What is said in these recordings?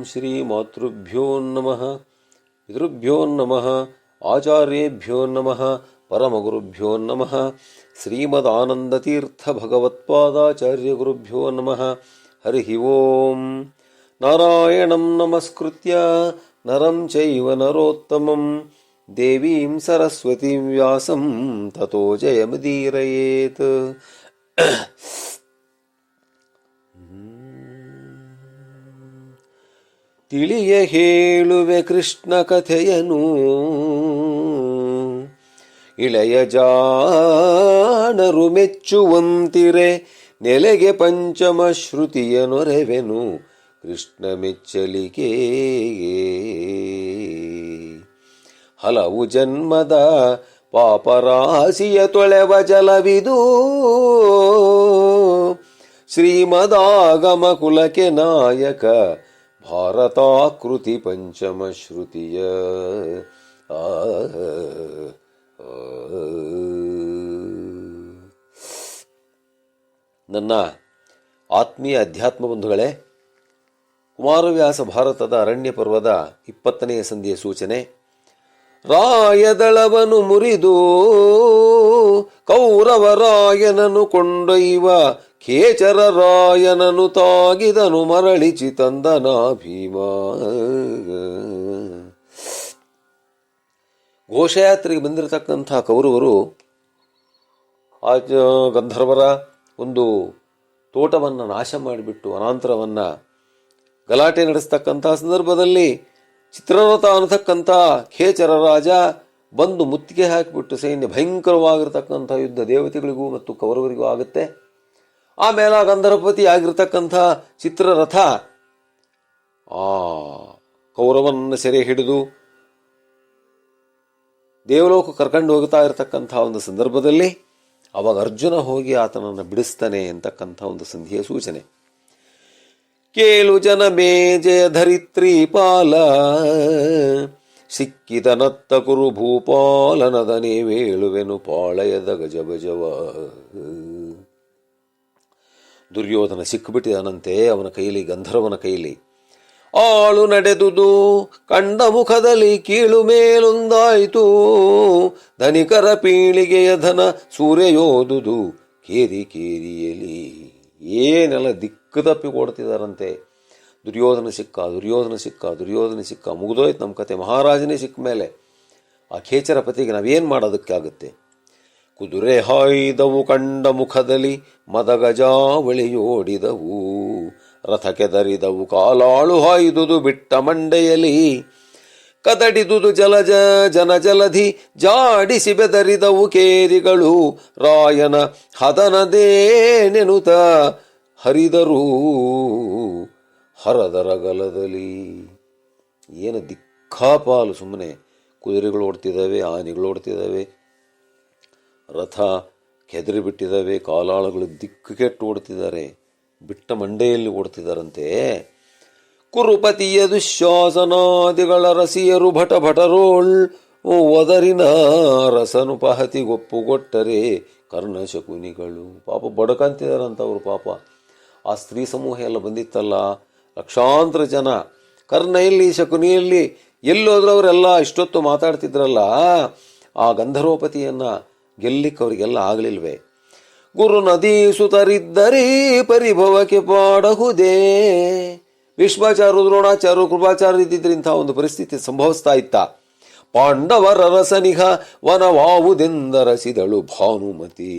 ಶ್ರೀಮಾತೃಭ್ಯೋ ನಮಃ ಪಿತೃಭ್ಯೋ ನಮಃ ಆಚಾರ್ಯೇಭ್ಯೋ ನಮಃ ಪರಮಗುರುಭ್ಯೋ ನಮಃ ಶ್ರೀಮದಾನಂದತೀರ್ಥ ಭಗವತ್ಪಾದಾಚಾರ್ಯ ಗುರುಭ್ಯೋ ನಮಃ. ಹರಿ ಓಂ. ನಾರಾಯಣಂ ನಮಸ್ಕೃತ್ಯ ನರಂ ಚೈವ ನರೋತ್ತಮಂ ದೇವೀಂ ಸರಸ್ವತೀಂ ವ್ಯಾಸಂ ತತೋ ಜಯಮುದೀರಯೇತ್. ತಿಳಿಯ ಹೇಳುವೆ ಕೃಷ್ಣ ಕಥೆಯನು, ಇಳೆಯ ಜಾಣರು ಮೆಚ್ಚುವಂತಿರೆ, ನೆಲೆಗೆ ಪಂಚಮ ಶ್ರುತಿಯ ನೊರೆವೆನು ಕೃಷ್ಣ ಮೆಚ್ಚಲಿಕೆ. ಹಲವು ಜನ್ಮದ ಪಾಪರಾಶಿಯ ತೊಳೆವ ಜಲವಿದು, ಶ್ರೀಮದಾಗಮ ಕುಲಕ್ಕೆ ನಾಯಕ ಭಾರತಾಕೃತಿ ಪಂಚಮ ಶ್ರುತಿಯ. ನನ್ನ ಆತ್ಮೀಯ ಅಧ್ಯಾತ್ಮ ಬಂಧುಗಳೇ, ಕುಮಾರವ್ಯಾಸ ಭಾರತದ ಅರಣ್ಯ ಪರ್ವದ 20ನೇ ಸಂಧಿಯ ಸೂಚನೆ. ರಾಯದಳವನು ಮುರಿದು ಕೌರವರಾಯನನು ಕೊಂಡೊಯ್ಯುವ ಖೇಚರ ರಾಯನನು ತಾಗಿದನು ಮರಳಿಚಿ ತಂದನ ಭೀಮ. ಘೋಷಯಾತ್ರೆಗೆ ಬಂದಿರತಕ್ಕಂಥ ಕೌರವರು ಆ ಗಂಧರ್ವರ ಒಂದು ತೋಟವನ್ನು ನಾಶ ಮಾಡಿಬಿಟ್ಟು ಅನಾಂತರವನ್ನು ಗಲಾಟೆ ನಡೆಸ್ತಕ್ಕಂಥ ಸಂದರ್ಭದಲ್ಲಿ ಚಿತ್ರರಥ ಅನ್ನತಕ್ಕಂಥ ಖೇಚರ ರಾಜ ಬಂದು ಮುತ್ತಿಗೆ ಹಾಕಿಬಿಟ್ಟು ಸೈನ್ಯ ಭಯಂಕರವಾಗಿರ್ತಕ್ಕಂಥ ಯುದ್ಧ ದೇವತೆಗಳಿಗೂ ಮತ್ತು ಕೌರವರಿಗೂ ಆಗುತ್ತೆ. ಆಮೇಲೆ ಗಂಧರ್ವಪತಿ ಆಗಿರ್ತಕ್ಕಂಥ ಚಿತ್ರರಥ ಕೌರವನನ್ನು ಸೆರೆ ಹಿಡಿದು ದೇವಲೋಕ ಕರ್ಕೊಂಡು ಹೋಗ್ತಾ ಇರತಕ್ಕಂಥ ಒಂದು ಸಂದರ್ಭದಲ್ಲಿ ಅವಾಗ ಅರ್ಜುನ ಹೋಗಿ ಆತನನ್ನು ಬಿಡಿಸ್ತಾನೆ ಅಂತಕ್ಕಂಥ ಒಂದು ಸಂಧಿಯ ಸೂಚನೆ. ಕೇಳು ಜನ ಮೇ ಜಯ ಧರಿತ್ರಿ ಪಾಲ, ಸಿಕ್ಕಿದನತ್ತ ಕುರು ಭೂಪಾಲನದನೇ ವೇಳುವೆನು ಪಾಳಯದ ಗಜಬಜವ. ದುರ್ಯೋಧನ ಸಿಕ್ಕಿಬಿಟ್ಟಿದನಂತೆ ಅವನ ಕೈಲಿ, ಗಂಧರ್ವನ ಕೈಲಿ. ಆಳು ನಡೆದುದು ಕಂಡ ಮುಖದಲ್ಲಿ ಕೀಳು ಮೇಲೊಂದಾಯಿತು, ಧನಿಕರ ಪೀಳಿಗೆಯ ಧನ ಸೂರ್ಯಯೋದುದು ಕೇರಿ ಕೇರಿಯಲಿ. ಏನೆಲ್ಲ ದಿಕ್ಕು ತಪ್ಪಿ ಕೊಡ್ತಿದಾರಂತೆ. ದುರ್ಯೋಧನ ಸಿಕ್ಕ ಮುಗಿದೋಯ್ತು ನಮ್ಮ ಕತೆ. ಮಹಾರಾಜನೇ ಸಿಕ್ಕ ಮೇಲೆ ಆ ಖೇಚರ ಪತಿಗೆ ನಾವೇನು ಮಾಡೋದಕ್ಕಾಗುತ್ತೆ? ಕುದುರೆ ಹಾಯ್ದವು ಕಂಡ ಮುಖದಲ್ಲಿ ಮದಗಜಾವಳಿಯೋಡಿದವು, ರಥ ಕೆದರಿದವು ಕಾಲಾಳು ಹಾಯ್ದುದು ಬಿಟ್ಟ ಮಂಡೆಯಲಿ, ಕದಡಿದುದು ಜಲಧಿ ಜಾಡಿಸಿ ಬೆದರಿದವು ಕೇರಿಗಳು, ರಾಯನ ಹದನದೇ ನೆನುತ ಹರಿದರು ಹರದರಗಲದಲ್ಲಿ. ಏನು ದಿಕ್ಕಾಪಾಲು! ಸುಮ್ಮನೆ ಕುದುರೆಗಳು ಓಡ್ತಿದ್ದಾವೆ, ಆನೆಗಳು ಓಡ್ತಿದ್ದಾವೆ, ರಥ ಕೆದರಿ ಬಿಟ್ಟಿದ್ದಾವೆ, ಕಾಲಾಳುಗಳು ದಿಕ್ಕು ಕೆಟ್ಟು ಓಡ್ತಿದ್ದಾರೆ, ಬಿಟ್ಟ ಮಂಡೆಯಲ್ಲಿ ಓಡ್ತಿದ್ದಾರಂತೆ. ಕುರುಪತಿಯ ದುಶ್ಯಾಸನಾದಿಗಳ ರಸಿಯರು ಭಟರೋಳ್ ಒದರಿನ ರಸನು ಪಹತಿಗೊಪ್ಪುಗೊಟ್ಟರೆ ಕರ್ಣಶಕುನಿಗಳು. ಪಾಪ ಬಡಕಂತಿದಾರಂತ ಅವರು. ಪಾಪ ಆ ಸ್ತ್ರೀ ಸಮೂಹ ಎಲ್ಲ ಬಂದಿತ್ತಲ್ಲ, ಲಕ್ಷಾಂತರ ಜನ. ಕರ್ಣೆಯಲ್ಲಿ ಶಕುನಿಯಲ್ಲಿ ಎಲ್ಲೋದ್ರೂ ಅವರೆಲ್ಲ ಇಷ್ಟೊತ್ತು ಮಾತಾಡ್ತಿದ್ರಲ್ಲ, ಆ ಗಂಧರ್ವಪತಿಯನ್ನು ಗೆಲ್ಲಿಕ್ಕೆ ಅವರಿಗೆಲ್ಲ ಆಗಲಿಲ್ವೇ? ಗುರು ನದಿ ಸುತರಿದ್ದರೀ ಪರಿಭವಕ್ಕೆ ಪಾಡಹುದೇ. ಭೀಷ್ಮಾಚಾರ್ಯ, ದ್ರೋಣಾಚಾರ್ಯ, ಕೃಪಾಚಾರ್ಯ ಇದ್ದಿದ್ರೆ ಇಂಥ ಒಂದು ಪರಿಸ್ಥಿತಿ ಸಂಭವಿಸ್ತಾ ಇತ್ತ. ಪಾಂಡವರ ರಸನಿಹ ವನವಾವುದೆಂದರಸಿದಳು ಭಾನುಮತಿ.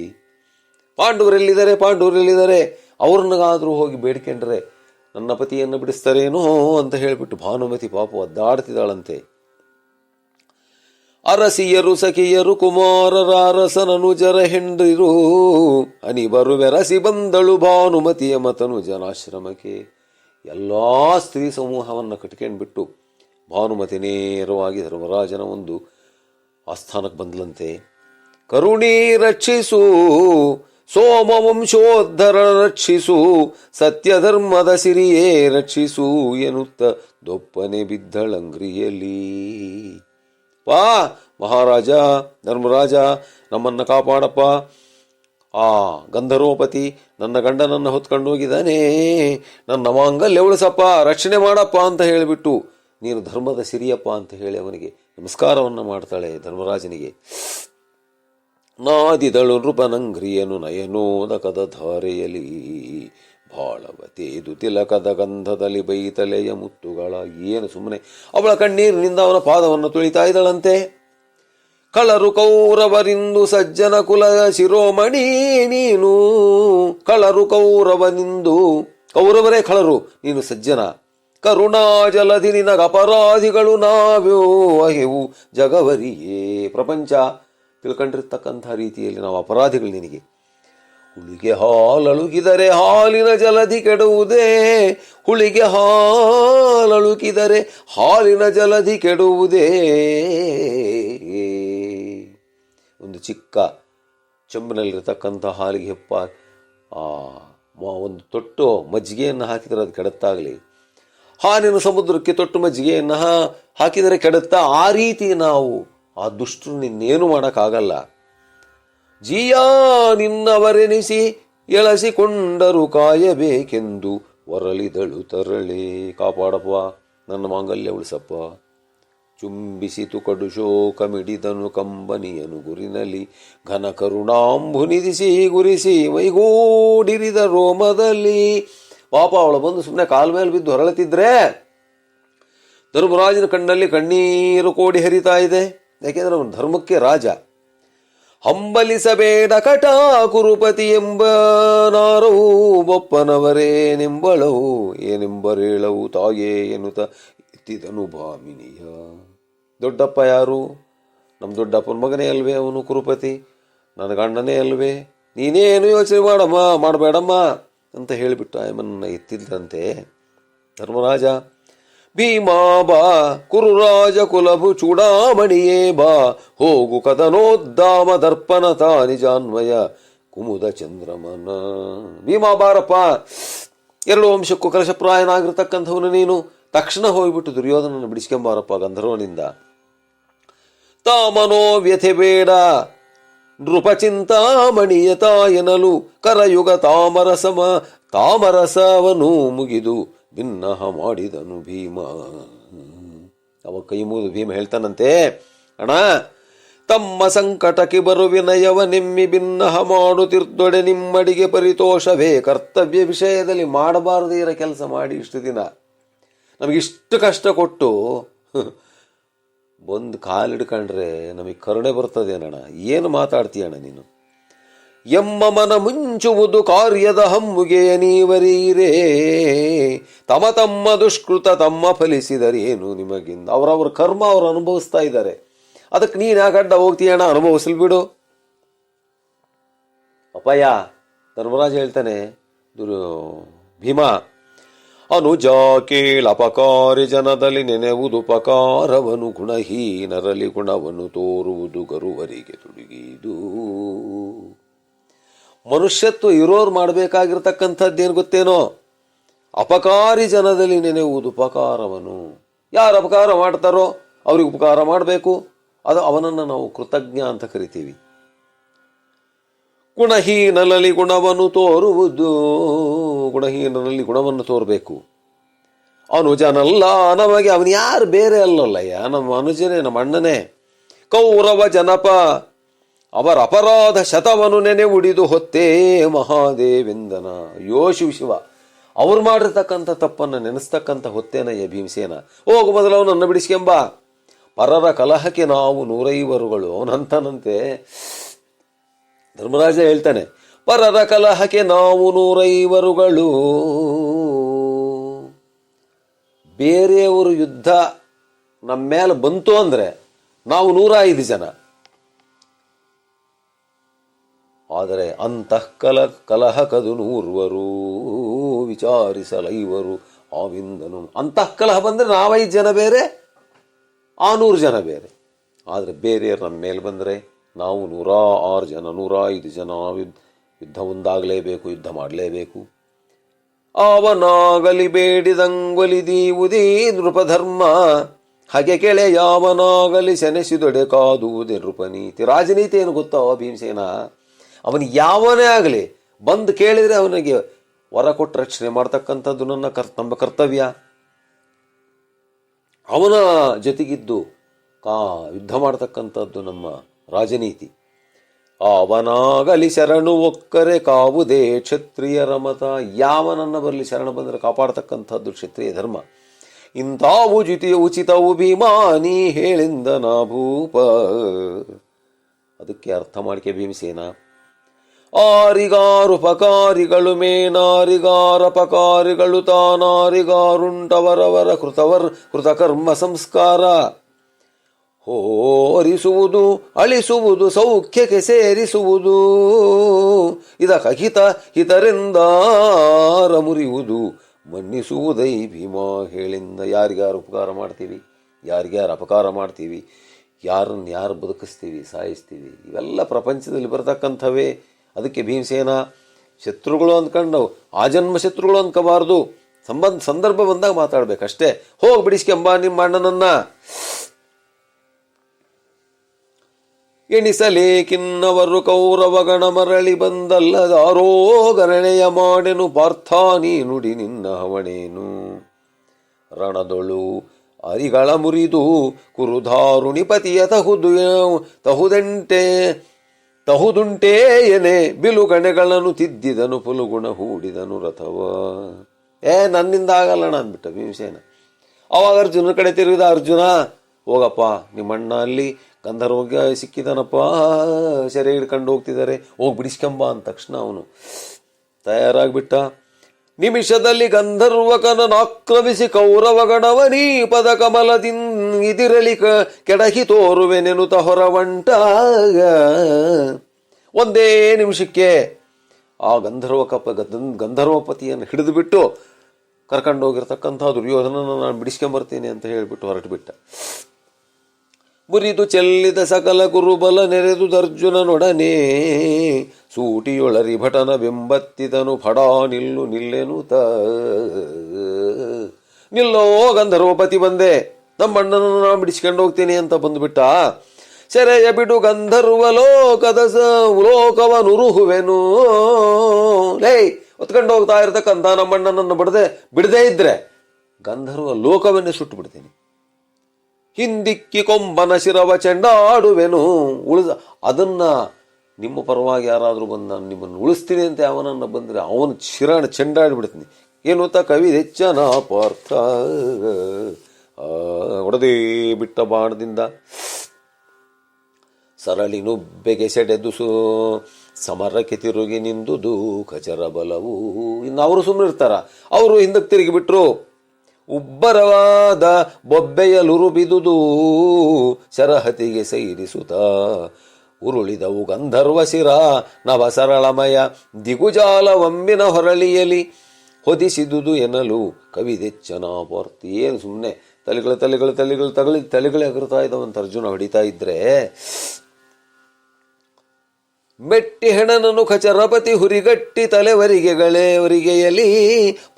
ಪಾಂಡವರೆಲ್ಲಿದ್ದಾರೆ ಅವ್ರನ್ನಗಾದರೂ ಹೋಗಿ ಬೇಡ್ಕೊಂಡ್ರೆ ನನ್ನ ಪತಿಯನ್ನು ಬಿಡಿಸ್ತಾರೇನೋ ಅಂತ ಹೇಳಿಬಿಟ್ಟು ಭಾನುಮತಿ ಪಾಪ ಒದ್ದಾಡ್ತಿದ್ದಾಳಂತೆ. ಅರಸಿಯರು ಸಖಿಯರು ಕುಮಾರರ ಅರಸನನು ಜರ ಹೆಂಡ್ರಿರು, ಅನಿಬರು ಮೆರಸಿ ಬಂದಳು ಭಾನುಮತಿಯ ಮತನು ಜನಾಶ್ರಮಕ್ಕೆ. ಎಲ್ಲ ಸ್ತ್ರೀ ಸಮೂಹವನ್ನು ಕಟ್ಕೊಂಡ್ಬಿಟ್ಟು ಭಾನುಮತಿ ನೇರವಾಗಿ ಧರ್ಮರಾಜನ ಒಂದು ಆಸ್ಥಾನಕ್ಕೆ ಬಂದ್ಲಂತೆ. ಕರುಣಿ ರಕ್ಷಿಸು, ಸೋಮವಂಶೋದ್ಧರ ರಕ್ಷಿಸು, ಸತ್ಯಧರ್ಮದ ಸಿರಿಯೇ ರಕ್ಷಿಸು ಎನ್ನುತ್ತ ದೊಪ್ಪನೆ ಬಿದ್ದಳಂಗ್ರಿಯಲ್ಲಿ. ಮಹಾರಾಜ ಧರ್ಮರಾಜ, ನಮ್ಮನ್ನು ಕಾಪಾಡಪ್ಪ, ಆ ಗಂಧರ್ವಪತಿ ನನ್ನ ಗಂಡನನ್ನು ಹೊತ್ಕೊಂಡು ಹೋಗಿದ್ದಾನೆ, ನನ್ನ ಮಾಂಗಲ್ಯ ಉಳಿಸಪ್ಪ, ರಕ್ಷಣೆ ಮಾಡಪ್ಪ ಅಂತ ಹೇಳಿಬಿಟ್ಟು ನೀನು ಧರ್ಮದ ಸಿರಿಯಪ್ಪ ಅಂತ ಹೇಳಿ ಅವನಿಗೆ ನಮಸ್ಕಾರವನ್ನು ಮಾಡ್ತಾಳೆ ಧರ್ಮರಾಜನಿಗೆ. ನಾದಿದಳು ನೃಪನಂಗ್ರಿಯನು ನಯನೋದಕದ ಧಾರೆಯಲಿ ಬಾಳವತೇದು ತಿಲಕದ ಗಂಧದಲ್ಲಿ ಬೈತಲೆಯ ಮುತ್ತುಗಳ. ಏನು ಸುಮ್ಮನೆ ಅವಳ ಕಣ್ಣೀರಿನಿಂದ ಅವನ ಪಾದವನ್ನು ತುಳಿತಾ ಇದ್ದಳಂತೆ. ಕಳರು ಕೌರವರಿಂದು ಸಜ್ಜನ ಕುಲ ಶಿರೋಮಣಿ ನೀನು, ಕಳರು ಕೌರವನಿಂದು, ಕೌರವರೇ ಕಳರು, ನೀನು ಸಜ್ಜನ. ಕರುಣಾಜಲಧಿ ನಿನಗ ಅಪರಾಧಿಗಳು ನಾವ್ಯೋ ಅಹೆವು ಜಗವರಿಯೇ. ಪ್ರಪಂಚ ತಿಳ್ಕೊಂಡಿರ್ತಕ್ಕಂಥ ರೀತಿಯಲ್ಲಿ ನಾವು ಅಪರಾಧಿಗಳು ನಿನಗೆ. ಹುಳಿಗೆ ಹಾಲಳುಕಿದರೆ ಹಾಲಿನ ಜಲಧಿ ಕೆಡುವುದೇ, ಹುಳಿಗೆ ಹಾಲಳುಕಿದರೆ ಹಾಲಿನ ಜಲಧಿ ಕೆಡುವುದೇ. ಒಂದು ಚಿಕ್ಕ ಚೆಂಬಿನಲ್ಲಿರ್ತಕ್ಕಂಥ ಹಾಲಿಗೆ ಹೆಪ್ಪ ಒಂದು ತೊಟ್ಟು ಮಜ್ಜಿಗೆಯನ್ನು ಹಾಕಿದರೆ ಅದು ಕೆಡುತ್ತಾಗಲಿ, ಹಾಲಿನ ಸಮುದ್ರಕ್ಕೆ ತೊಟ್ಟು ಮಜ್ಜಿಗೆಯನ್ನು ಹಾಕಿದರೆ ಕೆಡುತ್ತಾ? ಆ ರೀತಿ ನಾವು ಆ ದುಷ್ಟರು ನಿನ್ನೇನು ಮಾಡೋಕ್ಕಾಗಲ್ಲ. ಜಿಯಾ ನಿನ್ನವರೆನಿಸಿ ಎಳಸಿಕೊಂಡರು ಕಾಯಬೇಕೆಂದು ಒರಳಿದಳು ತರಳೆ. ಕಾಪಾಡಪ್ಪ, ನನ್ನ ಮಾಂಗಲ್ಯ ಉಳಿಸಪ್ಪ. ಚುಂಬಿಸಿತು ಕಡು ಶೋಕ ಮಿಡಿದನು ಕಂಬನಿಯನು ಗುರಿನಲಿ, ಘನ ಕರುಣಾಂಬು ನಿಧಿಸಿ ಗುರಿಸಿ ಮೈಗೂಡಿರಿದ ರೋಮದಲ್ಲಿ. ಪಾಪ ಅವಳು ಬಂದು ಸುಮ್ಮನೆ ಕಾಲ ಮೇಲೆ ಬಿದ್ದು ಹೊರಳುತ್ತಿದ್ರೆ ಧರ್ಮರಾಜನ ಕಣ್ಣಲ್ಲಿ ಕಣ್ಣೀರು ಕೋಡಿ ಹರಿತಾ ಇದೆ. ಯಾಕೆಂದ್ರೆ ಅವನು ಧರ್ಮಕ್ಕೆ ರಾಜ. ಹಂಬಲಿಸಬೇಡ ಕಟ ಕುರುಪತಿ ಎಂಬ ನಾರವು ಬೊಪ್ಪನವರೇನೆಂಬಳವು ಏನೆಂಬರೇಳವು ತಾಯೇ ಎನ್ನುತ್ತ ಎತ್ತಿದನು ಭಾಮಿನಿಯ. ದೊಡ್ಡಪ್ಪ ಯಾರು? ನಮ್ಮ ದೊಡ್ಡಪ್ಪನ ಮಗನೇ ಅಲ್ವೇ ಅವನು ಕುರುಪತಿ, ನನ್ನ ಗಂಡನೇ ಅಲ್ವೇ, ನೀನೇನು ಯೋಚನೆ ಮಾಡಬೇಡಮ್ಮ ಅಂತ ಹೇಳಿಬಿಟ್ಟು ಆಯಮ್ಮನ್ನ ಎತ್ತಿದ್ರಂತೆ ಧರ್ಮರಾಜ. ಭೀಮಾ ಬಾ ಕುರುರಾಜ ಕುಲಭು ಚೂಡಾಮಣಿಯೇ ಬಾ, ಹೋಗು ಕದನೋದ್ದಾಮ ದರ್ಪಣ ತಾನಿಜಾನ್ವಯ ಕುಮುದ ಚಂದ್ರಮನ. ಭೀಮಾ ಬಾರಪ್ಪ, ಎರಡು ವಂಶಕ್ಕೂ ಕಲಶಪ್ರಾಯನಾಗಿರ್ತಕ್ಕಂಥವನು ನೀನು. ತಕ್ಷಣ ಹೋಗ್ಬಿಟ್ಟು ದುರ್ಯೋಧನನ್ನು ಬಿಡಿಸ್ಕೊಂಬಾರಪ್ಪ ಗಂಧರ್ವನಿಂದ. ತಾಮನೋ ವ್ಯಥೆ ಬೇಡ ನೃಪಚಿಂತಾಮಣಿಯ ತಾಯನಲು ಕರಯುಗ ತಾಮರಸವನು ಮುಗಿದು ಭಿನ್ನಹ ಮಾಡಿದನು ಭೀಮ. ಅವ ಕೈ ಮುಗಿದು ಭೀಮ ಹೇಳ್ತಾನಂತೆ, ಅಣ್ಣ ತಮ್ಮ ಸಂಕಟಕ್ಕೆ ಬರುವಿನಯವ ನೆಮ್ಮಿ ಭಿನ್ನಹ ಮಾಡುತ್ತಿರ್ದೊಡೆ ನಿಮ್ಮಡಿಗೆ ಪರಿತೋಷವೇ. ಕರ್ತವ್ಯ ವಿಷಯದಲ್ಲಿ ಮಾಡಬಾರದೇ ಇರೋ ಕೆಲಸ ಮಾಡಿ ಇಷ್ಟು ದಿನ ನಮಗಿಷ್ಟು ಕಷ್ಟ ಕೊಟ್ಟು ಬಂದು ಕಾಲಿಡ್ಕೊಂಡ್ರೆ ನಮಗೆ ಕರುಣೆ ಬರ್ತದೇನಣ್ಣ? ಏನು ಮಾತಾಡ್ತೀಯಣ್ಣ ನೀನು? ಎಮ್ಮ ಮನ ಮುಂಚುವುದು ಕಾರ್ಯದ ಹಮ್ಮುಗೆ ನೀವರೀರೇ, ತಮ್ಮ ತಮ್ಮ ದುಷ್ಕೃತ ತಮ್ಮ ಫಲಿಸಿದರೇನು ನಿಮಗಿಂದ. ಅವರವ್ರ ಕರ್ಮ ಅವರು ಅನುಭವಿಸ್ತಾ ಇದ್ದಾರೆ, ಅದಕ್ಕೆ ನೀನು ಯಾಕೆ ಅಡ್ಡ ಹೋಗ್ತೀಯಣ್ಣ? ಅನುಭವಿಸಲ್ ಬಿಡು. ಅಪ್ಪಯ್ಯ ಧರ್ಮರಾಜ ಹೇಳ್ತಾನೆ, ಭೀಮಾ ಅನುಜ ಕೇಳಪಕಾರಿ ಜನದಲ್ಲಿ ನೆನೆವುದುಪಕಾರವನು, ಗುಣಹೀನರಲ್ಲಿ ಗುಣವನ್ನು ತೋರುವುದು ಗರುವರಿಗೆ ತುಡುಗಿದು. ಮನುಷ್ಯತ್ವ ಇರೋರು ಮಾಡಬೇಕಾಗಿರ್ತಕ್ಕಂಥದ್ದೇನು ಗೊತ್ತೇನೋ? ಅಪಕಾರಿ ಜನದಲ್ಲಿ ನೆನೆಯುವುದು ಉಪಕಾರವನು. ಯಾರು ಅಪಕಾರ ಮಾಡ್ತಾರೋ ಅವ್ರಿಗೆ ಉಪಕಾರ ಮಾಡಬೇಕು. ಅದು ಅವನನ್ನು ನಾವು ಕೃತಜ್ಞ ಅಂತ ಕರಿತೀವಿ. ಗುಣಹೀನನಲ್ಲಿ ಗುಣವನ್ನು ತೋರುವುದು, ಗುಣಹೀನನಲ್ಲಿ ಗುಣವನ್ನು ತೋರಬೇಕು. ಅನುಜನಲ್ಲ ನಮಗೆ, ಅವನು ಯಾರು ಬೇರೆ ಅಲ್ಲಲ್ಲಯ್ಯ, ನಮ್ಮ ಅನುಜನೇ, ನಮ್ಮ ಅಣ್ಣನೇ. ಕೌರವ ಜನಪ ಅವರ ಅಪರಾಧ ಶತವನು ನೆನೆ ಉಡಿದು ಹೊತ್ತೇ ಮಹಾದೇವೆಂದನ. ಅಯ್ಯೋ ಶಿವ, ಅವ್ರು ಮಾಡಿರ್ತಕ್ಕಂಥ ತಪ್ಪನ್ನು ನೆನೆಸ್ತಕ್ಕಂಥ ಹೊತ್ತೇನಯ್ಯ ಭೀಮಸೇನ. ಹೋಗು ಮೊದಲು ಅವನನ್ನು ಬಿಡಿಸ್ಕೆಂಬ. ಪರರ ಕಲಹಕ್ಕೆ ನಾವು 150 ಅವನಂತನಂತೆ. ಧರ್ಮರಾಜ ಹೇಳ್ತಾನೆ, ಪರರ ಕಲಹಕ್ಕೆ ನಾವು 150. ಬೇರೆಯವರು ಯುದ್ಧ ನಮ್ಮ ಮೇಲೆ ಬಂತು ಅಂದ್ರೆ ನಾವು 105 ಜನ. ಆದರೆ ಕಲಹ ಕದು 100 ವಿಚಾರಿಸಲೈವರು ಆವಿಂದನು. ಅಂತಃಕಲಹ ಬಂದರೆ 5 ಜನ ಬೇರೆ, 100 ಜನ ಬೇರೆ. ಆದರೆ ಬೇರೆಯವರು ನಮ್ಮ ಮೇಲೆ ಬಂದರೆ ನಾವು 106 ಜನ, 105 ಜನ ಯುದ್ಧ ಒಂದಾಗಲೇಬೇಕು, ಯುದ್ಧ ಮಾಡಲೇಬೇಕು. ಅವನಾಗಲಿ ಬೇಡಿದಂಗೊಲಿದೀವುದೀ ನೃಪಧರ್ಮ, ಹಾಗೆ ಕೆಳೆ ಯಾವನಾಗಲಿ ಸೆನೆಸಿದೊಡೆ ಕಾದುವುದೇ ನೃಪನೀತಿ. ರಾಜನೀತಿ ಏನು ಗೊತ್ತಾವ ಭೀಮಸೇನ? ಅವನಿಗೆ ಯಾವನೇ ಆಗಲಿ ಬಂದು ಕೇಳಿದರೆ ಅವನಿಗೆ ವರ ಕೊಟ್ಟು ರಕ್ಷಣೆ ಮಾಡ್ತಕ್ಕಂಥದ್ದು ನಮ್ಮ ಕರ್ತವ್ಯ. ಅವನ ಜೊತೆಗಿದ್ದು ಯುದ್ಧ ಮಾಡ್ತಕ್ಕಂಥದ್ದು ನಮ್ಮ ರಾಜನೀತಿ. ಅವನಾಗಲಿ ಶರಣು ಒಕ್ಕರೆ ಕಾವುದೇ ಕ್ಷತ್ರಿಯರ ಮತ. ಯಾವನನ್ನ ಬರಲಿ ಶರಣ ಬಂದರೆ ಕಾಪಾಡ್ತಕ್ಕಂಥದ್ದು ಕ್ಷತ್ರಿಯ ಧರ್ಮ. ಇಂತಾವು ಉಚಿತವು ಭೀಮಾನಿ ಹೇಳಿಂದ ನಾ ಭೂಪ. ಅದಕ್ಕೆ ಅರ್ಥ ಮಾಡಿಕೆ ಭೀಮಸೇನ. ಆರಿಗಾರುಪಕಾರಿಗಳು ಮೇನಾರಿಗಾರಪಕಾರಿಗಳು ತಾನಾರಿಗಾರುಂಟವರವರ ಕೃತಕರ್ಮ ಸಂಸ್ಕಾರ. ಹೋರಿಸುವುದು ಅಳಿಸುವುದು ಸೌಖ್ಯಕ್ಕೆ ಸೇರಿಸುವುದು ಇದಕ್ಕಿತ ಹಿತರೆಂದಾರ ಮುರಿಯುವುದು ಮನ್ನಿಸುವುದೈ ಭೀಮಾ ಹೇಳಿಂದ. ಯಾರಿಗಾರು ಉಪಕಾರ ಮಾಡ್ತೀವಿ, ಯಾರಿಗ್ಯಾರು ಅಪಕಾರ ಮಾಡ್ತೀವಿ, ಯಾರನ್ನು ಯಾರು ಬದುಕಿಸ್ತೀವಿ, ಸಾಯಿಸ್ತೀವಿ, ಇವೆಲ್ಲ ಪ್ರಪಂಚದಲ್ಲಿ ಬರತಕ್ಕಂಥವೇ. ಅದಕ್ಕೆ ಭೀಮಸೇನ ಶತ್ರುಗಳು ಅಂದ್ಕೊಂಡು ಆಜನ್ಮ ಶತ್ರುಗಳು ಅಂದ್ಕೋಬಾರ್ದು. ಸಂದರ್ಭ ಬಂದಾಗ ಮಾತಾಡ್ಬೇಕಷ್ಟೇ. ಹೋಗಿ ಬಿಡಿಸ್ಕೆಂಬ ನಿಮ್ಮ ಅಣ್ಣನನ್ನ. ಎಣಿಸಲೇಕಿನ್ನವರು ಕೌರವಗಣ ಮರಳಿ ಬಂದಲ್ಲದಾರೋ ಗಣನೆಯ ಮಾಡೆನು ಪಾರ್ಥಾನಿ ನುಡಿ ನಿನ್ನ ಹವಣೇನು. ರಣದೊಳು ಅರಿಗಳ ಮುರಿದು ಕುರುಧಾರುಣಿಪತಿಯ ತಹುದುಂಟೇಯನೆ ಬಿಲುಗಣೆಗಳನ್ನು ತಿದ್ದಿದನು ಪುಲುಗುಣ ಹೂಡಿದನು ರಥವ. ನನ್ನಿಂದ ಆಗಲ್ಲಣ ಅಂದ್ಬಿಟ್ಟ ಭೀಮಸೇನ. ಅವಾಗ ಅರ್ಜುನ ಕಡೆ ತಿರುಗಿದ. ಅರ್ಜುನ, ಹೋಗಪ್ಪ, ನಿಮ್ಮಣ್ಣ ಅಲ್ಲಿ ಗಂಧರ್ವಗೆ ಸಿಕ್ಕಿದನಪ್ಪ, ಸೆರೆ ಹಿಡ್ಕೊಂಡು ಹೋಗ್ತಿದ್ದಾರೆ, ಹೋಗಿ ಬಿಡಿಸ್ಕೊಂಬ ಅಂದ ತಕ್ಷಣ ಅವನು ತಯಾರಾಗ್ಬಿಟ್ಟ. ನಿಮಿಷದಲ್ಲಿ ಗಂಧರ್ವಕನನ್ನು ಆಕ್ರಮಿಸಿ ಕೌರವಗಣವನೀ ಪದ ಕಮಲದಿರಲಿ ಕೆಡಹಿ ತೋರುವೆನೆನುತ ಹೊರವಂಟ. ಒಂದೇ ನಿಮಿಷಕ್ಕೆ ಆ ಗಂಧರ್ವಪತಿಯನ್ನು ಹಿಡಿದು ಬಿಟ್ಟು ಕರ್ಕೊಂಡೋಗಿರ್ತಕ್ಕಂಥ ದುರ್ಯೋಧನನ ನಾನು ಬಿಡಿಸ್ಕೊಂಬರ್ತೀನಿ ಅಂತ ಹೇಳಿಬಿಟ್ಟು ಹೊರಟು ಬಿಟ್ಟ. ಮುರಿದು ಚೆಲ್ಲಿದ ಸಕಲ ಕುರುಬಲ ನೆರೆದು ಅರ್ಜುನನೊಡನೆ ಸೂಟಿಯೊಳರಿ ಭಟನ ಬೆಂಬತ್ತಿದನು. ಫಡಾ ನಿಲ್ಲು ನಿಲ್ಲೆನುತ. ನಿಲ್ಲೋ ಗಂಧರ್ವಪತಿ, ಬಂದೆ, ನಮ್ಮಣ್ಣನನ್ನು ನಾನು ಬಿಡಿಸ್ಕೊಂಡು ಹೋಗ್ತೀನಿ ಅಂತ ಬಂದುಬಿಟ್ಟ. ಸೆರೆಯ ಬಿಡು ಗಂಧರ್ವ ಲೋಕವನುರುಹುವೆನು. ಹೊತ್ಕೊಂಡು ಹೋಗ್ತಾ ಇರ್ತಕ್ಕಂಥ ನಮ್ಮಣ್ಣನನ್ನು ಬಿಡದೇ ಇದ್ರೆ ಗಂಧರ್ವ ಲೋಕವನ್ನೇ ಸುಟ್ಟು ಬಿಡ್ತೀನಿ. ಹಿಂದಿಕ್ಕಿ ಕೊಂಬನ ಶಿರವ ಚೆಂಡಾಡುವೆನು. ಅದನ್ನ ನಿಮ್ಮ ಪರವಾಗಿ ಯಾರಾದರೂ ಬಂದು ನಾನು ನಿಮ್ಮನ್ನು ಉಳಿಸ್ತೀನಿ ಅಂತ ಅವನನ್ನು ಬಂದರೆ ಅವನು ಶಿರಾಣ ಚೆಂಡಾಡಿಬಿಡ್ತೀನಿ. ಏನು ತ ಕವಿ ಹೆಚ್ಚನ ಪಾರ್ಥ. ಹೊಡೆದೇ ಬಿಟ್ಟ ಬಾಣದಿಂದ ಸರಳಿ ನುಬ್ಬೆಗೆ ಸೆಡೆದು ಸಮರಕ್ಕೆ ತಿರುಗಿ ನಿಂದುದು ಖಚರ ಬಲವು. ಇನ್ನು ಅವರು ಸುಮ್ಮನೆ ಇರ್ತಾರ, ಅವರು ಹಿಂದಕ್ಕೆ ತಿರುಗಿ ಬಿಟ್ರು. ಉಬ್ಬರವಾದ ಬೊಬ್ಬೆಯಲುರು ಬಿದುದು ಶರಹತಿಗೆ ಸೈರಿಸುತ್ತ ಉರುಳಿದವು ಗಂಧರ್ವ ಶಿರ ನವ ಸರಳಮಯ ದಿಗುಜಾಲ ಒಂಬಿನ ಹೊರಳಿಯಲಿ ಹೊದಿಸಿದುದು ಎನ್ನಲು ಕವಿದೆಚ್ಚನ ಪಾರ್ತಿ. ಏನು ಸುಮ್ಮನೆ ತಲೆಗಳೇ ಅಗರ್ತಾ ಇದ್ದವಂತ ಅರ್ಜುನ ಹೊಡಿತಾ ಇದ್ರೆ ಮೆಟ್ಟಿ ಹೆಣನನು ಖಚರಪತಿ ಹುರಿಗಟ್ಟಿ ತಲೆವರಿಗೆಯಲಿ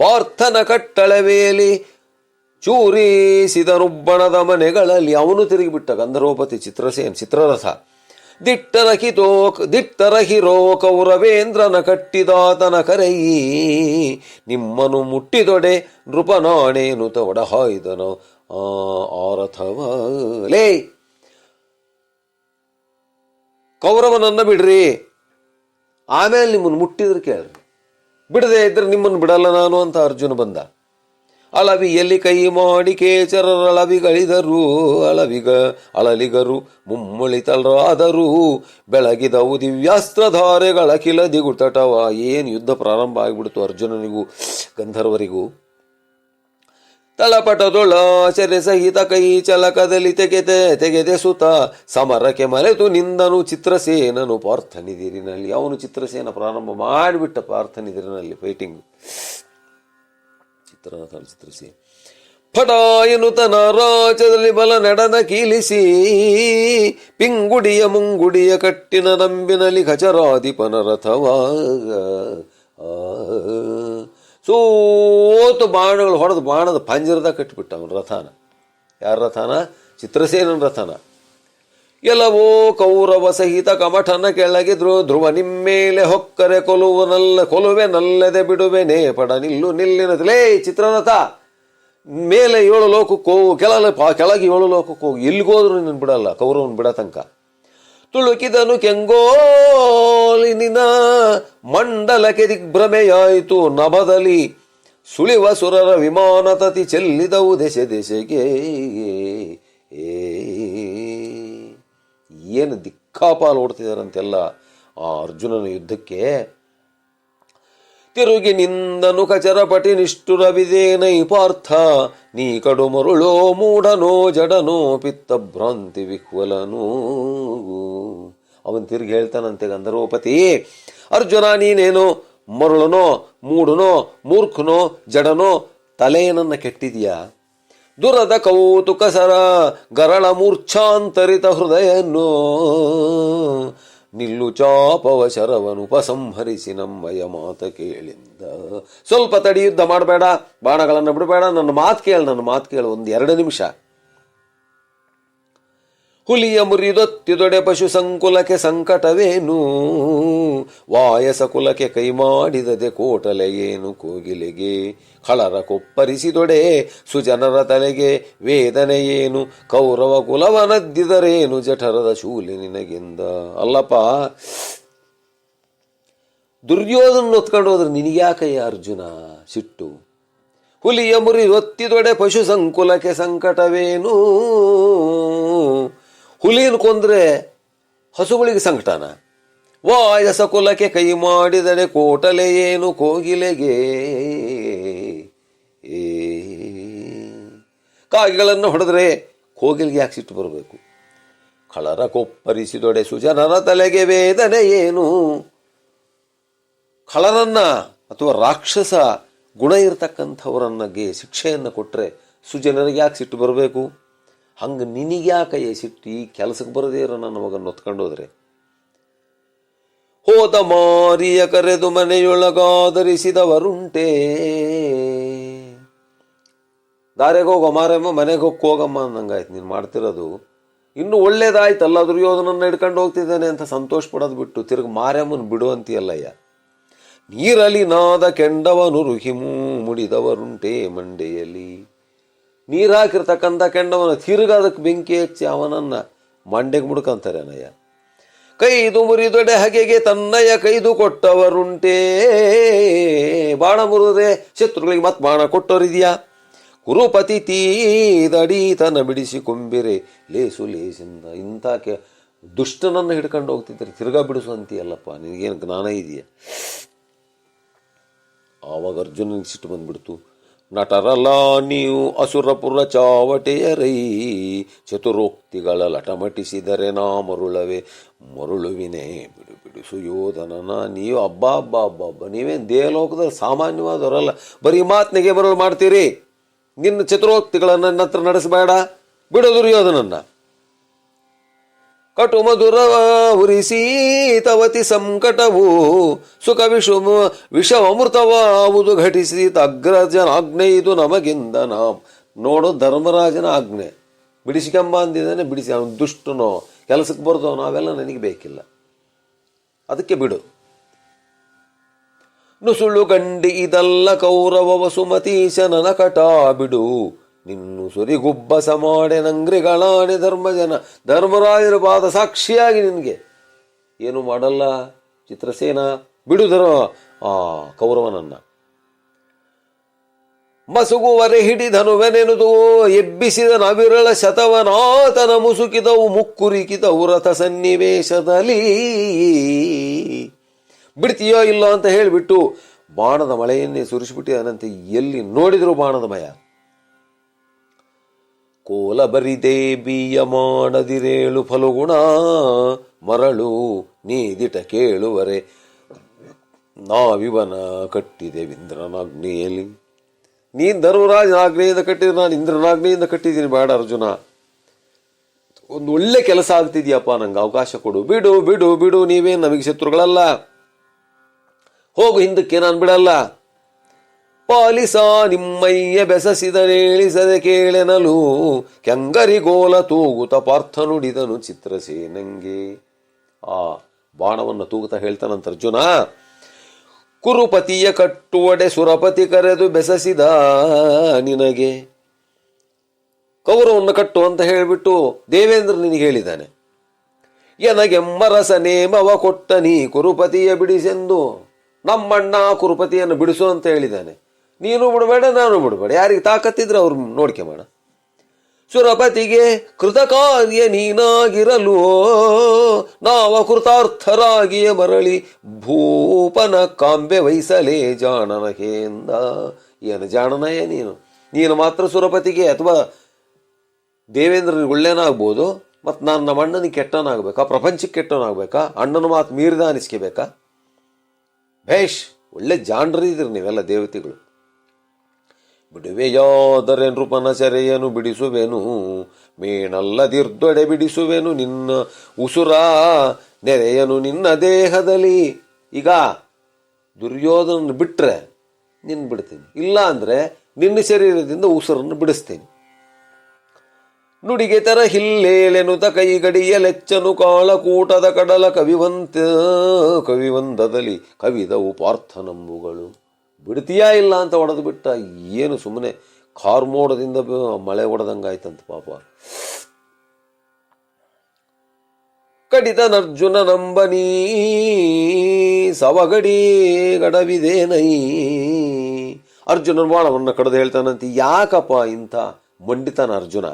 ಪಾರ್ಥನ ಕಟ್ಟಳವೆಯಲಿ ಚೂರಿಸಿದನುಬ್ಬಣದ ಮನೆಗಳಲ್ಲಿ. ಅವನು ತಿರುಗಿಬಿಟ್ಟ ಗಂಧರ್ವಪತಿ ಚಿತ್ರರಥ. ದಿಟ್ಟರ ಹಿರೋ ಕೌರವೇಂದ್ರನ ಕಟ್ಟಿದಾತನ ಕರೆಯಿ ನಿಮ್ಮನು ಮುಟ್ಟಿದೊಡೆ ನೃಪನಾಣೇನುತ ಒಡಹಾಯ್ದನು ಆರಥವ. ಲೇ, ಕೌರವನನ್ನ ಬಿಡ್ರಿ, ಆಮೇಲೆ ನಿಮ್ಮನ್ನು ಮುಟ್ಟಿದ್ರೆ ಕೇಳ್ರಿ, ಬಿಡದೆ ಇದ್ರೆ ನಿಮ್ಮನ್ನು ಬಿಡಲ್ಲ ನಾನು ಅಂತ ಅರ್ಜುನ ಬಂದ. ಅಳವಿಯಲ್ಲಿ ಕೈ ಮಾಡಿ ಕೇಚರರಳವಿಗಳಿದರು ಅಳಲಿಗರು ಮುಮ್ಮಳಿತಲರಾದರು ಬೆಳಗಿದವು ದಿವ್ಯಾಸ್ತ್ರಧಾರೆಗಳ ಕಿಲ ದಿಗುಟಟವ. ಏನು ಯುದ್ಧ ಪ್ರಾರಂಭ ಆಗಿಬಿಡ್ತು ಅರ್ಜುನನಿಗೂ ಗಂಧರ್ವರಿಗೂ. ತಳಪಟದೊಳಾಚರೆ ಸಹಿತ ಕೈ ಚಲಕದಲ್ಲಿ ತೆಗೆದೆ ಸುತ ಸಮರಕ್ಕೆ ಮರೆತು ನಿಂದನು ಚಿತ್ರಸೇನನು ಪಾರ್ಥನಿದಿರಿನಲ್ಲಿ. ಅವನು ಚಿತ್ರಸೇನ ಪ್ರಾರಂಭ ಮಾಡಿಬಿಟ್ಟ ಪಾರ್ಥನಿದಿರಿನಲ್ಲಿ ಫೈಟಿಂಗ್. ಚಿತ್ರಸೇನ ಫಡಾಯನು ತನ ರಾಜ್ಯದಲ್ಲಿ ಬಲ ನೆಡನ ಕೀಲಿಸಿ ಪಿಂಗುಡಿಯ ಮುಂಗುಡಿಯ ಕಟ್ಟಿನ ನಂಬಿನಲ್ಲಿ ಖಚರಾಧಿಪನ ರಥವಾಗ ಸೋತು ಬಾಣಗಳು ಹೊಡೆದು ಬಾಣದ ಪಂಜರದ ಕಟ್ಟಿಬಿಟ್ಟ ಅವನ ರಥನ. ಯಾರ ರಥನ? ಚಿತ್ರಸೇನನ ರಥನ. ಎಲ್ಲವೋ ಕೌರವ ಸಹಿತ ಕಮಠನ ಕೆಳಗೆ ಧ್ರುವ ನಿಮ್ಮೇಲೆ ಹೊಕ್ಕರೆ ಕೊಲುವೆ ನಲ್ಲದೆ ಬಿಡುವೆನೇ ಪಡ ನಿಲ್ಲು ನಿಲ್ಲಿನದಲೇ ಚಿತ್ರನಥ, ಮೇಲೆ 7 ಲೋಕಕ್ಕೆ ಹೋಗು, ಕೆಳಗೆ 7 ಲೋಕಕ್ಕೆ ಹೋಗು, ಎಲ್ಲಿಗೋದ್ರು ನಿನ್ನ ಬಿಡಲ್ಲ, ಕೌರವನ್ ಬಿಡ ತನಕ. ತುಳುಕಿದನು ಕೆಂಗೋಲಿನ ಮಂಡಲಕ್ಕೆ ದಿಗ್ಭ್ರಮೆಯಾಯಿತು, ನಭದಲ್ಲಿ ಸುಳಿವ ಸುರರ ವಿಮಾನ ತತಿ ಚೆಲ್ಲಿದವು ದೆಸೆಗೆ. ಏನು ದಿಕ್ಕಾಪಾಲು ಓಡ್ತಿದಾರಂತೆಲ್ಲ ಆ ಅರ್ಜುನನ ಯುದ್ಧಕ್ಕೆ. ತಿರುಗಿ ನಿಂದನು ಕಚರಪಟಿ ನಿಷ್ಠುರವಿದೇನೈ ಪಾರ್ಥ, ನೀ ಕಡು ಮರುಳೋ ಮೂಢನೋ ಜಡನೋ ಪಿತ್ತ ಭ್ರಾಂತಿ ವಿಹ್ವಲನೂ. ಅವನ್ ತಿರುಗಿ ಹೇಳ್ತಾನಂತೆ ಗಂಧರ್ವಪತಿ, ಅರ್ಜುನ ನೀನೇನೋ ಮರುಳನೋ ಮೂಢನೋ ಮೂರ್ಖನೋ ಜಡನೋ, ತಲೆಯನನ್ನ ಕೆಟ್ಟಿದೀಯಾ? ದುರದ ಕೌತುಕ ಸರ ಗರಳ ಮೂರ್ಛಾಂತರಿತ ಹೃದಯನೋ, ನಿಲ್ಲು ಚಾಪವ ಶರವನು ಉಪಸಂಹರಿಸಿ ನಮ್ಮಯ ಮಾತ ಕೇಳಿಂದ. ಸ್ವಲ್ಪ ತಡಿ, ಯುದ್ಧ ಮಾಡಬೇಡ, ಬಾಣಗಳನ್ನು ಬಿಡಬೇಡ, ನನ್ನ ಮಾತು ಕೇಳು, 1-2 ನಿಮಿಷ. ಹುಲಿಯ ಮುರಿದೊತ್ತಿದೊಡೆ ಪಶು ಸಂಕುಲಕ್ಕೆ ಸಂಕಟವೇನು, ವಾಯಸ ಕುಲಕ್ಕೆ ಕೈ ಮಾಡಿದದೆ ಕೋಟಲೆ ಏನು ಕೋಗಿಲೆಗೆ, ಖಳರ ಕೊಪ್ಪರಿಸಿದೊಡೆ ಸುಜನರ ತಲೆಗೆ ವೇದನೆ ಏನು, ಕೌರವ ಕುಲವನದ್ದಿದರೇನು ಜಠರದ ಶೂಲಿ ನಿನಗೆಂದ. ಅಲ್ಲಪ್ಪ, ದುರ್ಯೋಧನ ಹೊತ್ಕೊಂಡು ಹೋದ್ರೆ ನಿನಗ್ಯಾಕಯ್ಯ ಅರ್ಜುನ ಸಿಟ್ಟು? ಹುಲಿಯ ಮುರಿ ಒತ್ತಿದೊಡೆ ಪಶು ಸಂಕುಲಕ್ಕೆ ಸಂಕಟವೇನು, ಹುಲಿನ ಕೊಂದ್ರೆ ಹಸುಗಳಿಗೆ ಸಂಕಟನ? ವಾಯಸ ಕುಲಕ್ಕೆ ಕೈ ಮಾಡಿದಡೆ ಕೋಟಲೆ ಏನು ಕೋಗಿಲೆಗೆ. ಕಾಗಿಗಳನ್ನು ಹೊಡೆದ್ರೆ ಕೋಗಿಲಿಗೆ ಯಾಕೆ ಸಿಟ್ಟು ಬರಬೇಕು? ಖಳರ ಕೊಪ್ಪರಿಸಿದೊಡೆ ಸುಜನರ ತಲೆಗೆ ವೇದನೆ ಏನು. ಖಳರನ್ನ ಅಥವಾ ರಾಕ್ಷಸ ಗುಣ ಇರತಕ್ಕಂಥವರನ್ನಗೆ ಶಿಕ್ಷೆಯನ್ನು ಕೊಟ್ಟರೆ ಸುಜನರಿಗೆ ಯಾಕೆ ಸಿಟ್ಟು ಬರಬೇಕು? ಹಂಗೆ ನಿನಗ್ಯಾಕಯ್ಯ ಸಿಟ್ಟು? ಈ ಕೆಲಸಕ್ಕೆ ಬರದೇ ಇರೋ ನನ್ನ ಮಗನ ಹೊತ್ಕೊಂಡೋದ್ರೆ. ಹೋದ ಮಾರಿಯ ಕರೆದು ಮನೆಯೊಳಗಾದರಿಸಿದವರುಂಟೇ, ದಾರೆಗೆ ಹೋಗೋ ಮಾರಮ್ಮ, ಮನೆಗೆ ಹೋಗಮ್ಮ ಅನ್ನಂಗಾಯ್ತು ನೀನು ಮಾಡ್ತಿರೋದು. ಇನ್ನು ಒಳ್ಳೇದಾಯ್ತಲ್ಲ, ದುರ್ಯೋಧನನ್ನ ಹಿಡ್ಕೊಂಡು ಹೋಗ್ತಿದ್ದಾನೆ ಅಂತ ಸಂತೋಷ ಪಡೋದು ಬಿಟ್ಟು ತಿರುಗಿ ಮಾರಮ್ಮನ ಬಿಡುವಂತೀಯಲ್ಲಯ್ಯ. ನೀರಲಿ ನಾದ ಕೆಂಡವನು ರುಹಿಮೂ ಮುಡಿದವರುಂಟೇ ಮಂಡೆಯಲ್ಲಿ. ನೀರು ಹಾಕಿರ್ತಕ್ಕಂಥ ಕೆಂಡವನ ತಿರುಗಾದಕ್ಕೆ ಬೆಂಕಿ ಹಚ್ಚಿ ಅವನನ್ನ ಮಂಡೆಗೆ ಮುಡ್ಕೊಂತಾರೆ ಅನಯ್ಯ. ಕೈದು ಮುರಿದೊಡೆ ಹಗೆಗೆ ತನ್ನಯ್ಯ ಕೈದು ಕೊಟ್ಟವರುಂಟೇ, ಬಾಣ ಮುರಿದ್ರೆ ಶತ್ರುಗಳಿಗೆ ಮತ್ ಬಾಣ ಕೊಟ್ಟವರಿದ್ಯಾ. ಕುರುಪತಿ ತೀದಡೀತನ ಬಿಡಿಸಿ ಕೊಂಬಿರೆ ಲೇಸು ಲೇಸಿಂದ. ಇಂಥ ದುಷ್ಟನನ್ನು ಹಿಡ್ಕೊಂಡು ಹೋಗ್ತಿದ್ರೆ ತಿರ್ಗಾ ಬಿಡಿಸು ಅಂತೀಯಲ್ಲಪ್ಪ, ನಿನಗೇನು ಜ್ಞಾನ ಇದೆಯಾ? ಆವಾಗ ಅರ್ಜುನನಿಗೆ ಸಿಟ್ಟು ಬಂದ್ಬಿಡ್ತು. ನಟರಲ್ಲ ನೀವು ಅಸುರಪುರ ಚಾವಟೆಯರೈ, ಚತುರೋಕ್ತಿಗಳ ಲಟಮಟಿಸಿದರೆ ನಾ ಮರುಳವೆ ಮರುಳುವಿನೇ ಬಿಡು ಬಿಡು ಸುಯೋಧನನ. ನೀವು ಹಬ್ಬ ನೀವೇನು ದೇವಲೋಕದಲ್ಲಿ ಸಾಮಾನ್ಯವಾದವರಲ್ಲ, ಬರೀ ಮಾತ್ನಿಗೆ ಮರುಳು ಮಾಡ್ತೀರಿ. ನಿನ್ನ ಚತುರೋಕ್ತಿಗಳನ್ನು ನನ್ನ ಹತ್ರ ನಡೆಸಬೇಡ, ಬಿಡು ದುರ್ಯೋಧನನ್ನ. ಕಟು ಮಧುರ ಉರಿಸಿ ತವತಿ ಸಂಕಟವು ಸುಖ ವಿಷಮೃತವಾವುದು ಘಟಿಸಿ ಅಗ್ರಜನ ಆಜ್ಞೆ ಇದು ನಮಗಿಂದ. ನೋಡು, ಧರ್ಮರಾಜನ ಆಜ್ಞೆ ಬಿಡಿಸಿಕಂಬ ಅಂದಿದ್ದಾನೆ, ಬಿಡಿಸಿ. ಅವನು ದುಷ್ಟನೋ ಕೆಲಸಕ್ಕೆ ಬರ್ದೋ ನಾವೆಲ್ಲ ನನಗೆ ಬೇಕಿಲ್ಲ, ಅದಕ್ಕೆ ಬಿಡು. ನುಸುಳು ಗಂಡಿ ಇದಲ್ಲ ಕೌರವ ವಸುಮತೀಶನನ ಕಟ ಬಿಡು, ನಿನ್ನು ಸುರಿಗುಬ್ಬಸ ಮಾಡೆ ನಂಗ್ರಿಗಳಾಣೆ ಧರ್ಮರಾಜನ ಪಾದ ಸಾಕ್ಷಿಯಾಗಿ ನಿನಗೆ ಏನು ಮಾಡಲ್ಲ ಚಿತ್ರಸೇನ, ಬಿಡುದರ ಆ ಕೌರವನನ್ನ. ಮಸುಗುವರೆ ಹಿಡಿದನುವೆನೆನುದು ಎಬ್ಬಿಸಿದ ನವಿರಳ ಶತವನಾತನ ಮುಸುಕಿದವು ಮುಕ್ಕುರಿಕಿದವು ರಥ ಸನ್ನಿವೇಶದಲ್ಲಿ. ಬಿಡ್ತೀಯೋ ಇಲ್ಲೋ ಅಂತ ಹೇಳಿಬಿಟ್ಟು ಬಾಣದ ಮಳೆಯನ್ನೇ ಸುರಿಸಿಬಿಟ್ಟಿದಾನಂತೆ. ಎಲ್ಲಿ ನೋಡಿದ್ರು ಬಾಣದ ಮಯ. ಕೋಲ ಬರಿದೆ ಬೀಯ ಮಾಡದಿರೇಳು ಫಲುಗುಣ ಮರಳು ನೀದಿಟ ಕೇಳುವರೆ ನಾವಿವನ ಕಟ್ಟಿದೆ ಇಂದ್ರನಾಗ್ನೆಯಲ್ಲಿ. ನೀನ್ ಧರ್ಮರಾಜನ ಆಜ್ಞೆಯಿಂದ ಕಟ್ಟಿದ್ರೆ ನಾನು ಇಂದ್ರನಾಗ್ನೆಯಿಂದ ಕಟ್ಟಿದ್ದೀನಿ. ಬೇಡ ಅರ್ಜುನ, ಒಂದು ಒಳ್ಳೆ ಕೆಲಸ ಆಗ್ತಿದ್ಯಪ್ಪ, ನಂಗೆ ಅವಕಾಶ ಕೊಡು. ಬಿಡು ಬಿಡು ಬಿಡು, ನೀವೇನು ನಮಗೆ ಶತ್ರುಗಳಲ್ಲ, ಹೋಗು ಹಿಂದಕ್ಕೆ, ನಾನು ಬಿಡಲ್ಲ. ಪಾಲಿಸ ನಿಮ್ಮಯ್ಯ ಬೆಸಸಿದನೇಳಿಸದೆ ಕೇಳೆನಲು ಕೆಂಗರಿಗೋಲ ತೂಗುತ ಪಾರ್ಥ ನುಡಿದನು ಚಿತ್ರಸೇನಂಗೆ. ಆ ಬಾಣವನ್ನು ತೂಗುತ್ತಾ ಹೇಳ್ತಾನಂತ ಅರ್ಜುನ, ಕುರುಪತಿಯ ಕಟ್ಟುವಡೆ ಸುರಪತಿ ಕರೆದು ಬೆಸಸಿದ ನಿನಗೆ. ಕೌರವನ್ನು ಕಟ್ಟು ಅಂತ ಹೇಳಿಬಿಟ್ಟು ದೇವೇಂದ್ರ ನಿನಗೆ ಹೇಳಿದ್ದಾನೆ. ಎನಗೆಮ್ಮರಸ ನೇಮವ ಕೊಟ್ಟ ನೀ ಕುರುಪತಿಯ ಬಿಡಿಸೆಂದು, ನಮ್ಮಣ್ಣ ಕುರುಪತಿಯನ್ನು ಬಿಡಿಸು ಅಂತ ಹೇಳಿದ್ದಾನೆ. ನೀನು ಬಿಡಬೇಡ, ನಾನು ಬಿಡಬೇಡ, ಯಾರಿಗೆ ತಾಕತ್ತಿದ್ರೆ ಅವ್ರು ನೋಡ್ಕೆಮಾಡ. ಸುರಪತಿಗೆ ಕೃತಕಾರ್ಯ ನೀನಾಗಿರಲು ನಾವ ಕೃತಾರ್ಥರಾಗಿಯೇ ಮರಳಿ ಭೂಪನ ಕಾಂಬೆ ವಹಿಸಲೇ ಜಾಣನ ಹೇಂದ. ಏನು ಜಾಣನಯೇ ನೀನು ಮಾತ್ರ ಸುರಪತಿಗೆ ಅಥವಾ ದೇವೇಂದ್ರನಿಗೆ ಒಳ್ಳೆಯನಾಗ್ಬೋದು, ಮತ್ತು ನಾನು ನಮ್ಮ ಅಣ್ಣನಿಗೆ ಕೆಟ್ಟನಾಗಬೇಕಾ, ಪ್ರಪಂಚಕ್ಕೆ ಕೆಟ್ಟನಾಗಬೇಕಾ, ಅಣ್ಣನ ಮಾತು ಮೀರಿದ ಅನಿಸ್ಕೋಬೇಕಾ? ಭೇಷ್, ಒಳ್ಳೆ ಜಾಣರಿದ್ರಿ ನೀವೆಲ್ಲ ದೇವತೆಗಳು. ಬಿಡುವೆಯಾದರೆ ನೃಪನ ಸೆರೆಯನು ಬಿಡಿಸುವೆನು, ಮೇಣಲ್ಲದಿರ್ದೊಡೆ ಬಿಡಿಸುವೆನು ನಿನ್ನ ಉಸುರ ನೆರೆಯನು ನಿನ್ನ ದೇಹದಲ್ಲಿ. ಈಗ ದುರ್ಯೋಧನ ಬಿಟ್ರೆ ನಿನ್ನ ಬಿಡ್ತೀನಿ, ಇಲ್ಲ ಅಂದ್ರೆ ನಿನ್ನ ಶರೀರದಿಂದ ಉಸುರನ್ನು ಬಿಡಿಸ್ತೇನೆ. ನುಡಿಗೆ ತರ ಹಿಲ್ಲೇಲೆನುತ ಕೈಗಡಿಯಲೆಚ್ಚನು ಕಾಳಕೂಟದ ಕಡಲ ಕವಿವಂದದಲ್ಲಿ ಕವಿದವು ಪಾರ್ಥನಂಬುಗಳು. ಬಿಡ್ತೀಯಾ ಇಲ್ಲ ಅಂತ ಹೊಡೆದು ಬಿಟ್ಟ. ಏನು ಸುಮ್ಮನೆ ಕಾರ್ಮೋಡದಿಂದ ಮಳೆ ಹೊಡೆದಂಗಾಯ್ತಂತ ಪಾಪ. ಕಡಿತನರ್ಜುನ ನಂಬನೀ ಸವಗಡಿ ಗಡವಿದೇನೈ. ಅರ್ಜುನನ ಬಾಣವನ್ನು ಕಡಿದು ಹೇಳ್ತಾನಂತ. ಯಾಕಪ್ಪ ಇಂಥ ಮಂಡಿತನ ಅರ್ಜುನ?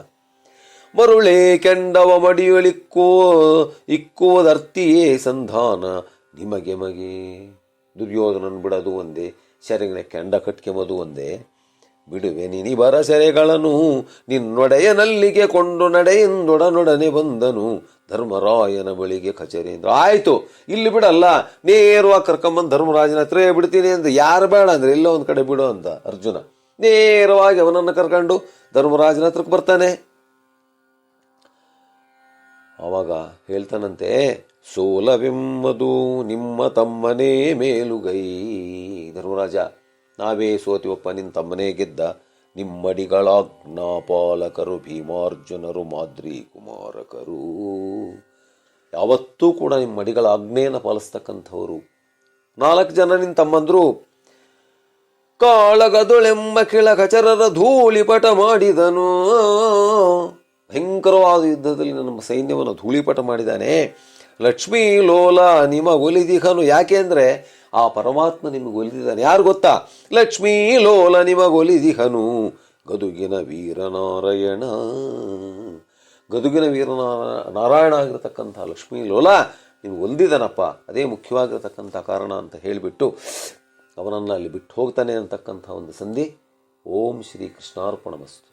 ಮರುಳೇ ಕೆಂಡವ ಇಕ್ಕುವುದರ್ತಿಯೇ ಸಂಧಾನ ನಿಮಗೆ ಮಗೆ. ದುರ್ಯೋಧನನ್ ಬಿಡೋದು ಒಂದೇ, ಸೆರೆಗಿನ ಕೆಂಡ ಕಟ್ಕೆಂಬುದು ಒಂದೇ. ಬಿಡುವೆ ನಿನಿಬರ ಸೆರೆಗಳನ್ನು ನಿನ್ನೊಡೆಯನಲ್ಲಿಗೆ ಕೊಂಡು ನಡೆಯಿಂದೊಡನೊಡನೆ ಬಂದನು ಧರ್ಮರಾಯನ ಬಳಿಗೆ ಕಚೇರೇಂದ್ರ. ಆಯ್ತು, ಇಲ್ಲಿ ಬಿಡಲ್ಲ, ನೇರವಾಗಿ ಕರ್ಕೊಂಬಂದು ಧರ್ಮರಾಜನ ಹತ್ರ ಬಿಡ್ತೀನಿ ಅಂತ. ಯಾರು ಬೇಡ ಅಂದ್ರೆ ಎಲ್ಲೋ ಒಂದು ಕಡೆ ಬಿಡು ಅಂತ ಅರ್ಜುನ ನೇರವಾಗಿ ಅವನನ್ನು ಕರ್ಕೊಂಡು ಧರ್ಮರಾಜನ ಹತ್ರಕ್ಕೆ ಬರ್ತಾನೆ. ಆವಾಗ ಹೇಳ್ತಾನಂತೆ, ಸೋಲವೆಮ್ಮದು ನಿಮ್ಮ ತಮ್ಮನೇ ಮೇಲುಗೈ. ಧರ್ಮರಾಜ, ನಾವೇ ಸೋತಿವಪ್ಪ, ನಿನ್ನ ತಮ್ಮನೇ ಗೆದ್ದ. ನಿಮ್ಮಡಿಗಳಾಜ್ಞಾಪಾಲಕರು ಭೀಮಾರ್ಜುನರು ಮಾದ್ರಿ ಕುಮಾರಕರು. ಯಾವತ್ತೂ ಕೂಡ ನಿಮ್ಮ ಅಡಿಗಳ ಆಜ್ಞೆಯನ್ನು ಪಾಲಿಸ್ತಕ್ಕಂಥವ್ರು. 4 ಜನ ನಿನ್ನ ತಮ್ಮಂದ್ರು. ಕಾಳಗದೊಳೆಂಬ ಕಿಳಕಚರರ ಧೂಳಿಪಟ ಮಾಡಿದನು. ಭಯಂಕರವಾದ ಯುದ್ಧದಲ್ಲಿ ನಮ್ಮ ಸೈನ್ಯವನ್ನು ಧೂಳಿಪಟ ಮಾಡಿದ್ದಾನೆ. ಲಕ್ಷ್ಮೀ ಲೋಲ ನಿಮಗೊಲಿದಿಹನು. ಯಾಕೆ ಅಂದರೆ ಆ ಪರಮಾತ್ಮ ನಿಮಗೆ ಒಲಿದಿದ್ದಾನೆ. ಯಾರು ಗೊತ್ತಾ? ಲಕ್ಷ್ಮೀ ಲೋಲ ನಿಮಗೊಲಿದಿಹನು ಗದುಗಿನ ವೀರನಾರಾಯಣ. ಗದುಗಿನ ನಾರಾಯಣ ಆಗಿರತಕ್ಕಂಥ ಲಕ್ಷ್ಮೀ ಲೋಲ ನಿಮ್ಗೆ ಒಲಿದಿದ್ದಾನಪ್ಪ. ಅದೇ ಮುಖ್ಯವಾಗಿರತಕ್ಕಂಥ ಕಾರಣ ಅಂತ ಹೇಳಿಬಿಟ್ಟು ಅವನನ್ನು ಅಲ್ಲಿ ಬಿಟ್ಟು ಹೋಗ್ತಾನೆ ಅಂತಕ್ಕಂಥ ಒಂದು ಸಂಧಿ. ಓಂ ಶ್ರೀ ಕೃಷ್ಣಾರ್ಪಣಮಸ್ತು.